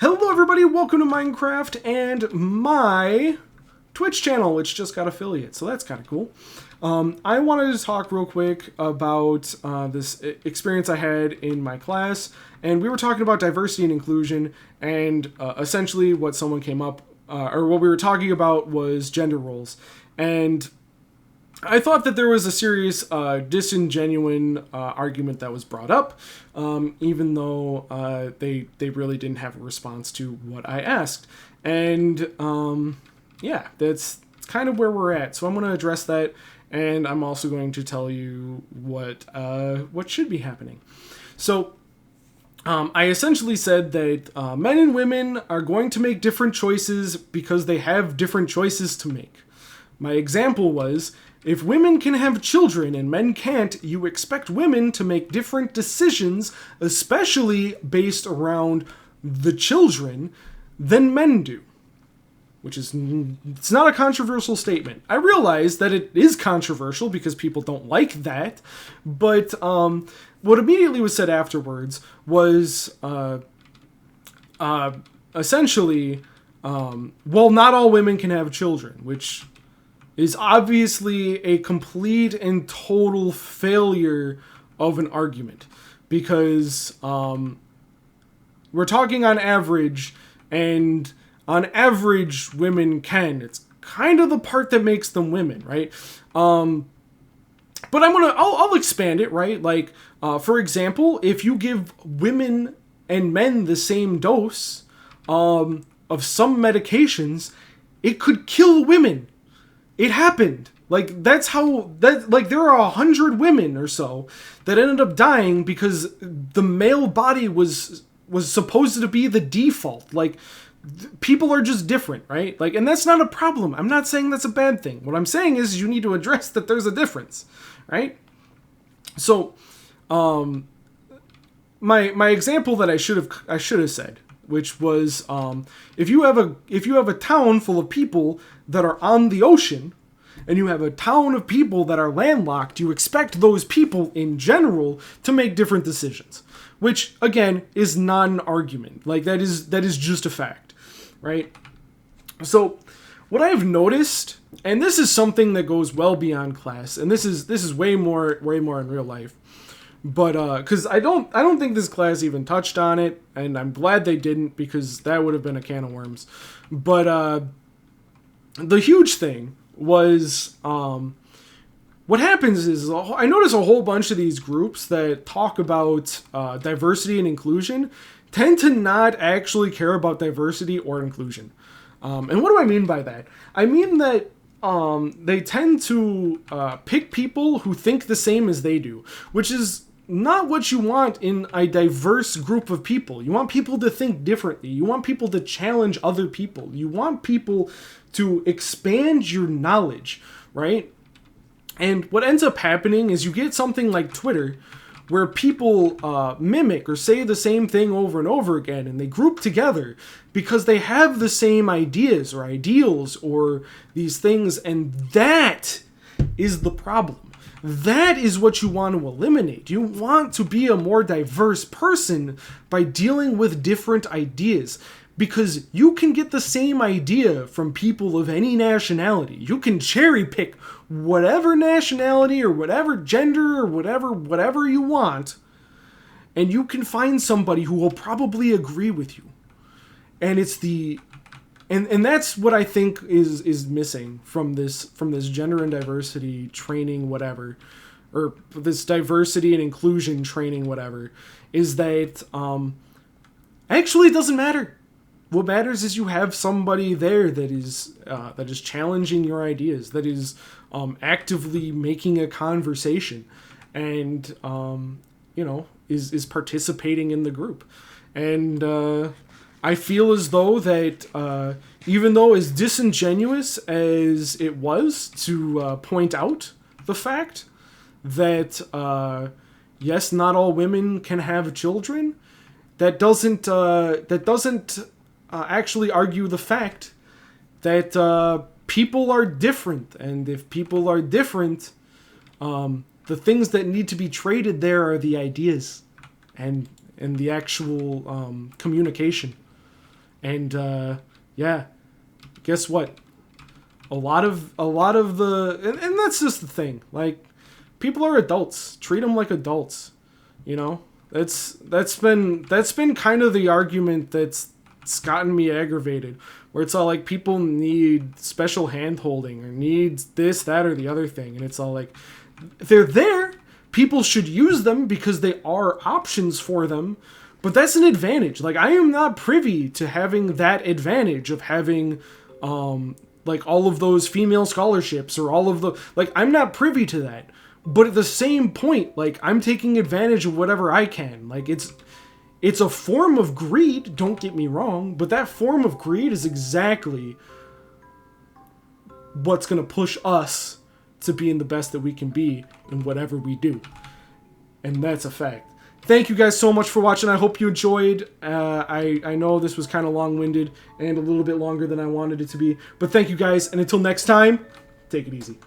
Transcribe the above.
Hello everybody, welcome to Minecraft and my Twitch channel, which just got affiliate, so that's kind of cool. I wanted to talk real quick about this experience I had in my class, and we were talking about diversity and inclusion, and essentially what someone came up, or what we were talking about was gender roles. And I thought that there was a serious disingenuine argument that was brought up, even though they really didn't have a response to what I asked. And yeah, that's kind of where we're at. So I'm going to address that, and I'm also going to tell you what should be happening. So I essentially said that men and women are going to make different choices because they have different choices to make. My example was, if women can have children and men can't, you expect women to make different decisions, especially based around the children, than men do. Which is, it's not a controversial statement. I realize that it is controversial because people don't like that, but what immediately was said afterwards was essentially, well, not all women can have children, which is obviously a complete and total failure of an argument, because we're talking on average, and on average women can. It's kind of the part that makes them women, right? But I'll expand it, right? Like, for example, if you give women and men the same dose of some medications, it could kill women. It happened. Like, that's how, like, there are 100 women or so that ended up dying because the male body was supposed to be the default. Like, people are just different, right? Like, and that's not a problem. I'm not saying that's a bad thing. What I'm saying is you need to address that there's a difference, right? So, my example that I should have said, which was, if you have a town full of people that are on the ocean, and you have a town of people that are landlocked, you expect those people in general to make different decisions, which again is not an argument. Like, that is just a fact, right? So what I've noticed, and this is something that goes well beyond class, and this is way more in real life, but because I don't think this class even touched on it, and I'm glad they didn't, because that would have been a can of worms. But the huge thing was, what happens is, I notice a whole bunch of these groups that talk about diversity and inclusion tend to not actually care about diversity or inclusion. And what do I mean by that? I mean that they tend to pick people who think the same as they do, which is not what you want in a diverse group of people. You want people to think differently. You want people to challenge other people. You want people to expand your knowledge, right? And what ends up happening is you get something like Twitter, where people mimic or say the same thing over and over again, and they group together because they have the same ideas or ideals or these things, and that is the problem. That is what you want to eliminate. You want to be a more diverse person by dealing with different ideas, because you can get the same idea from people of any nationality. You can cherry pick whatever nationality or whatever gender or whatever you want, and you can find somebody who will probably agree with you. And it's and that's what I think is missing from this gender and diversity training, whatever, or this diversity and inclusion training, whatever, is that actually it doesn't matter. What matters is you have somebody there that is challenging your ideas, that is actively making a conversation, and is participating in the group. And I feel as though that even though as disingenuous as it was to point out the fact that yes, not all women can have children, that doesn't actually argue the fact that people are different, and if people are different, the things that need to be traded there are the ideas and the actual communication. And yeah, guess what? A lot of the and that's just the thing. Like, people are adults. Treat them like adults. You know, that's been kind of the argument that's gotten me aggravated. Where it's all like people need special hand holding or needs this, that, or the other thing, and it's all like they're there. People should use them because they are options for them. But that's an advantage. Like, I am not privy to having that advantage of having, like, all of those female scholarships or all of the... Like, I'm not privy to that. But at the same point, like, I'm taking advantage of whatever I can. Like, it's a form of greed, don't get me wrong, but that form of greed is exactly what's going to push us to being the best that we can be in whatever we do. And that's a fact. Thank you guys so much for watching. I hope you enjoyed. I know this was kind of long-winded and a little bit longer than I wanted it to be. But thank you guys, and until next time, take it easy.